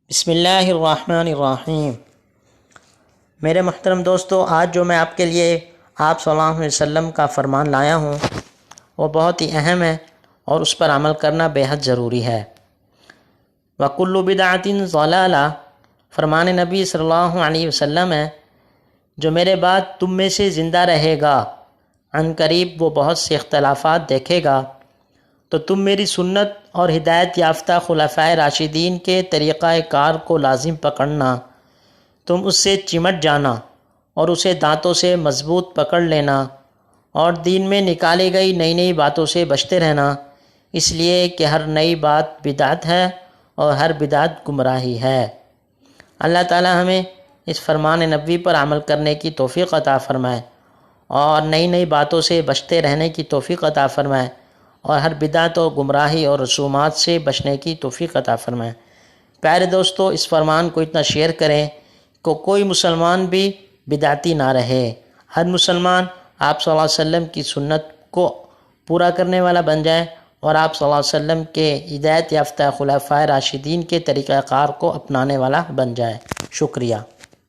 بسم اللہ الرحمن الرحیم۔ میرے محترم دوستو، آج جو میں آپ کے لیے آپ صلی اللہ علیہ وسلم کا فرمان لایا ہوں وہ بہت ہی اہم ہے اور اس پر عمل کرنا بے حد ضروری ہے۔ وَكُلُّ بِدْعَةٍ ضَلَالَةٍ، فرمان نبی صلی اللہ علیہ وسلم ہے جو میرے بعد تم میں سے زندہ رہے گا عن قریب وہ بہت سے اختلافات دیکھے گا، تو تم میری سنت اور ہدایت یافتہ خلفائے راشدین کے طریقہ کار کو لازم پکڑنا، تم اس سے چمٹ جانا اور اسے دانتوں سے مضبوط پکڑ لینا، اور دین میں نکالی گئی نئی نئی باتوں سے بچتے رہنا، اس لیے کہ ہر نئی بات بدعت ہے اور ہر بدعت گمراہی ہے۔ اللہ تعالی ہمیں اس فرمان نبوی پر عمل کرنے کی توفیق عطا فرمائے اور نئی نئی باتوں سے بچتے رہنے کی توفیق عطا فرمائے اور ہر بدعت و گمراہی اور رسومات سے بچنے کی توفیق عطا فرمائے۔ پیارے دوستو، اس فرمان کو اتنا شیئر کریں کہ کوئی مسلمان بھی بدعتی نہ رہے، ہر مسلمان آپ صلی اللہ علیہ وسلم کی سنت کو پورا کرنے والا بن جائے اور آپ صلی اللہ علیہ وسلم کے ہدایت یافتہ خلفائے راشدین کے طریقہ کار کو اپنانے والا بن جائے۔ شکریہ۔